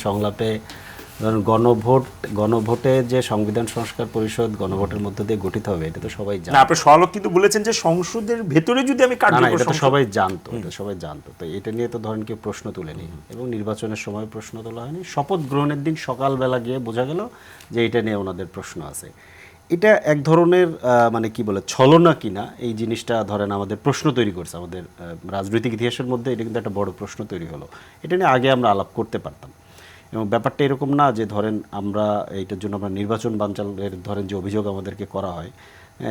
সংলাপে ধরুন গণভোটে যে সংবিধান সংস্কার পরিষদ গণভোটের মধ্য দিয়ে গঠিত হবে এটা তো সবাই জানে। না, আপনি সওয়ালক কিন্তু বলেছেন যে সংসদের ভেতরে যদি আমি না, কার্যকর এটা তো সবাই জানতো, এটা সবাই জানতো। তো এটা নিয়ে তো ধরেন কেউ প্রশ্ন তুলেনি এবং নির্বাচনের সময় প্রশ্ন তোলা হয়নি। শপথ গ্রহণের দিন সকালবেলা গিয়ে বোঝা গেল যে এটা নিয়ে ওনাদের প্রশ্ন আছে। এটা এক ধরনের মানে কি বলে ছলনা কিনা এই জিনিসটা ধরেন আমাদের প্রশ্ন তৈরি করছে আমাদের রাজনৈতিক ইতিহাসের মধ্যে। এটা কিন্তু একটা বড় প্রশ্ন তৈরি হলো। এটা নিয়ে আগে আমরা আলাপ করতে পারতাম এবং ব্যাপারটা এরকম না যে ধরেন আমরা এইটার জন্য আমরা নির্বাচন বানচালের ধরেন যে অভিযোগ আমাদেরকে করা হয়,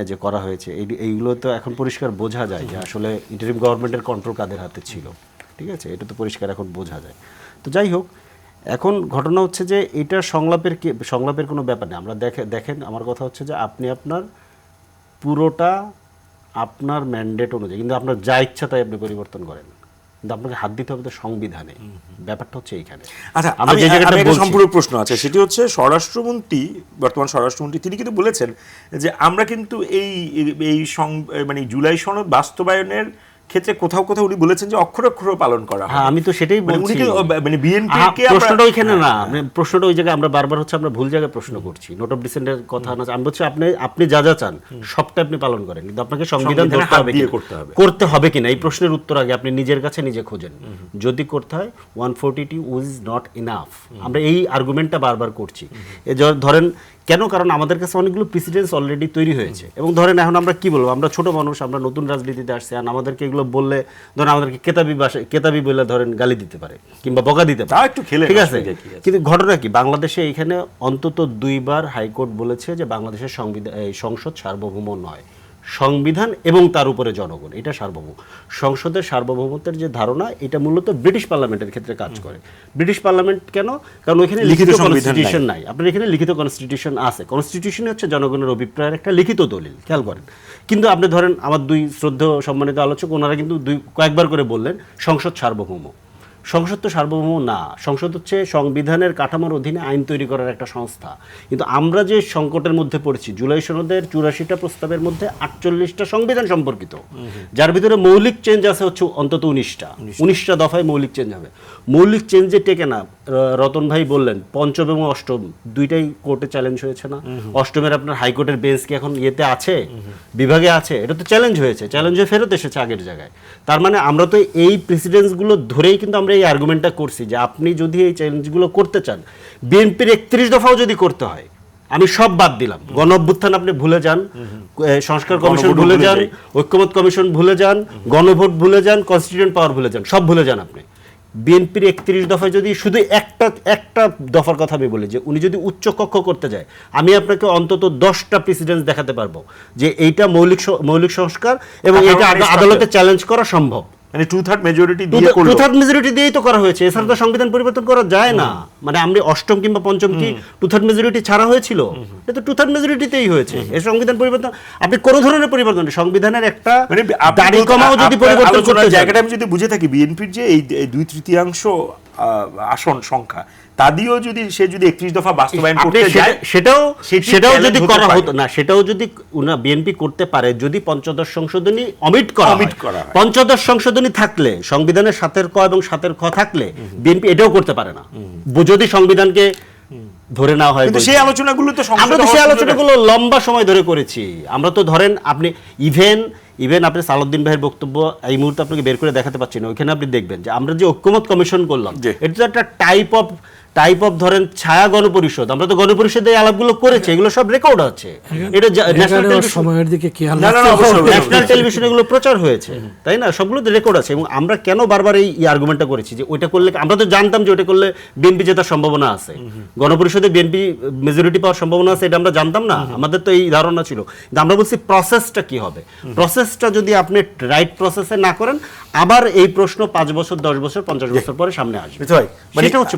যে করা হয়েছে, এইগুলো তো এখন পরিষ্কার বোঝা যায় যে আসলে ইন্টারিম গভর্নমেন্টের কন্ট্রোল কাদের হাতে ছিল। ঠিক আছে, এটা তো পরিষ্কার এখন বোঝা যায়। তো যাই হোক, এখন ঘটনা হচ্ছে যে এটা সংলাপের কোনো ব্যাপার নেই। আমরা দেখেন আমার কথা হচ্ছে যে আপনি আপনার পুরোটা আপনার ম্যান্ডেট অনুযায়ী কিন্তু আপনার যা ইচ্ছা তাই আপনি পরিবর্তন করেন, কিন্তু আপনাকে হাত দিতে হবে তো সংবিধানে। ব্যাপারটা হচ্ছে এইখানে। আচ্ছা, আমরা যে জায়গাটা বলছি সম্পূর্ণ প্রশ্ন আছে, সেটি হচ্ছে স্বরাষ্ট্রমন্ত্রী, বর্তমান স্বরাষ্ট্রমন্ত্রী তিনি কিন্তু বলেছেন যে আমরা কিন্তু এই মানে জুলাই সনদ বাস্তবায়নের ক্ষেত্রে কোথাও কোথাও উনি বলেছেন যে অক্ষরে অক্ষরে পালন করা হয়। হ্যাঁ, আমি তো সেটাই বলছি। মানে বিএনপি কে প্রশ্নটা ওইখানে না, প্রশ্নটা ওই জায়গায় আমরা বারবার হচ্ছে আমরা ভুল জায়গায় প্রশ্ন করছি। নোট অফ ডিসেন্টের কথা না, আমি বলছি আপনি যা যা চান সবটা আপনি পালন করেন, কিন্তু আপনাকে সংবিধান করতে হবে কিনা এই প্রশ্নের উত্তর আগে আপনি নিজের কাছে নিজে খোঁজেন। যদি করতে হয় 142 ইজ নট ইনাফ। আমরা এই আর্গুমেন্টটা বারবার করছি। ধরেন কেন? কারণ আমাদের কাছে অনেকগুলো প্রেসিডেন্স অলরেডি তৈরি হয়েছে এবং ধরেন এখন আমরা কি বলবো, আমরা ছোট মানুষ, আমরা নতুন রাজনীতিতে আসছি, আর আমাদেরকে এগুলো বললে ধরেন আমাদেরকে কেতাবি বলে ধরেন গালি দিতে পারে কিংবা বকা দিতে পারে, একটু খেলে, ঠিক আছে। কিন্তু ঘটনা কি, বাংলাদেশে এখানে অন্তত 2বার হাইকোর্ট বলেছে যে বাংলাদেশের সংসদ সার্বভৌম নয়, সংবিধান এবং তার উপরে জনগণ, এটা সার্বভৌম। সংসদের সার্বভৌমত্বের যে ধারণা, এটা মূলত ব্রিটিশ পার্লামেন্টের ক্ষেত্রে কাজ করে। ব্রিটিশ পার্লামেন্ট কেন? কারণ ওইখানে লিখিত কনস্টিটিউশন নাই। আপনার এখানে লিখিত কনস্টিটিউশন আছে। কনস্টিটিউশন হচ্ছে জনগণের অভিপ্রায়ের একটা লিখিত দলিল, খেয়াল করেন। কিন্তু আপনি ধরেন আমার 2 শ্রদ্ধেয় সম্মানিত আলোচক, ওনারা কিন্তু কয়েকবার করে বললেন সংসদ সার্বভৌম। সংসদ তো সার্বভৌম না। সংসদ হচ্ছে সংবিধানের কাঠামোর অধীনে আইন তৈরি করার একটা সংস্থা। কিন্তু আমরা যে সংকটের মধ্যে পড়েছি, জুলাই সনদের 84টা প্রস্তাবের মধ্যে 48টা সংবিধান সম্পর্কিত, যার ভিতরে মৌলিক চেঞ্জ আছে হচ্ছে অন্তত 19টা দফায় মৌলিক চেঞ্জ হবে। মৌলিক চেঞ্জে টেকে না। রতন ভাই বললেন পঞ্চম এবং অষ্টম দুইটাই কোর্টে চ্যালেঞ্জ হয়েছে না? অষ্টমের আপনার হাইকোর্টের বেঞ্চ কি এখন ইয়েতে আছে, বিভাগে আছে? এটা তো চ্যালেঞ্জ হয়েছে, চ্যালেঞ্জ হয়ে ফেরত এসেছে আগের জায়গায়। তার মানে আমরা তো এই প্রেসিডেন্সগুলো ধরেই কিন্তু আমরা এই আর্গুমেন্টটা করছি যে আপনি যদি এই চ্যালেঞ্জগুলো করতে চান, বিএনপির 31 দফাও যদি করতে হয়, আমি সব বাদ দিলাম, গণ অভ্যুত্থান আপনি ভুলে যান, সংস্কার কমিশন ভুলে যান, ঐক্যমত কমিশন ভুলে যান, গণভোট ভুলে যান, কনস্টিটিউয়েন্ট পাওয়ার ভুলে যান, সব ভুলে যান আপনি। বিএনপির 31 দফায় যদি শুধু একটা দফার কথা আমি বলি যে উনি যদি উচ্চ কক্ষ করতে যায়, আমি আপনাকে অন্তত 10টা প্রেসিডেন্স দেখাতে পারবো যে এইটা মৌলিক সংস্কার এবং এটা আদালতে চ্যালেঞ্জ করা সম্ভব। মানে 2/3 মেজরিটি দিয়ে করলো, 2/3 মেজরিটি দিয়েই তো করা হয়েছে। এছাড়া তো সংবিধান পরিবর্তন করা যায় না। মানে আমরা অষ্টম কিংবা পঞ্চম কি 2/3 মেজরিটি ছাড়া হয়েছিল? এটা তো 2/3 মেজরিটিতেই হয়েছে। এই সংবিধান পরিবর্তন আপনি কোন ধরনের পরিবর্তন, সংবিধানের একটা দাড়ি কমাও যদি পরিবর্তন করতে জায়গাটা আমি যদি বুঝে থাকি, বিএনপির যে এই 2/3 আসন সংখ্যা তা দিয়েও যদি সে যদি 31 দফা বাস্তবায়ন করতে যায়, সেটাও যদি করা হতো না, সেটাও যদি বিএনপি করতে পারে, যদি পঞ্চদশ সংশোধনী অমিট করা হয়। পঞ্চদশ সংশোধনী থাকলে, সংবিধানের 7 ক এবং 7 খ থাকলে বিএনপি এটাও করতে পারে না, যদি সংবিধানকে ধরে নেওয়া হয়। কিন্তু সেই আলোচনাগুলো তো আমরা সেই আলোচনাগুলো লম্বা সময় ধরে করেছি। আমরা তো ধরেন আপনি ইভেন আপনি সালাউদ্দিন ভাইয়ের বক্তব্য এই মুহূর্তে আপনাকে বের করে দেখাতে পাচ্ছি না, ওইখানে আপনি দেখবেন যে আমরা যে ঐক্যমত কমিশন করলাম, এটা তো একটা টাইপ অফ ধরেন ছায়া গণপরিষদ। আমরা তো গণপরিষদে আলাপগুলো করেছি, এগুলো সব রেকর্ড আছে। এটা ন্যাশনাল টেলিভিশনে এগুলো প্রচার হয়েছে, তাই না? সবগুলোতে রেকর্ড আছে। এবং আমরা কেন বারবার এই আর্গুমেন্টটা করেছি যে ওইটা করলে, আমরা তো জানতাম যে ওইটা করলে বিএনপি জেতার সম্ভাবনা আছে, গণপরিষদে বিএনপি মেজরিটি পাওয়ার সম্ভাবনা আছে, এটা আমরা জানতাম না? আমাদের তো এই ধারণা ছিল। কিন্তু আমরা বলছি প্রসেসটা কি হবে। প্রসেসটা যদি আপনি রাইট প্রসেসে না করেন, আবার এই প্রশ্ন 5 বছর, 10 বছর, 50 বছর পরে সামনে আসবে। সেটা হচ্ছে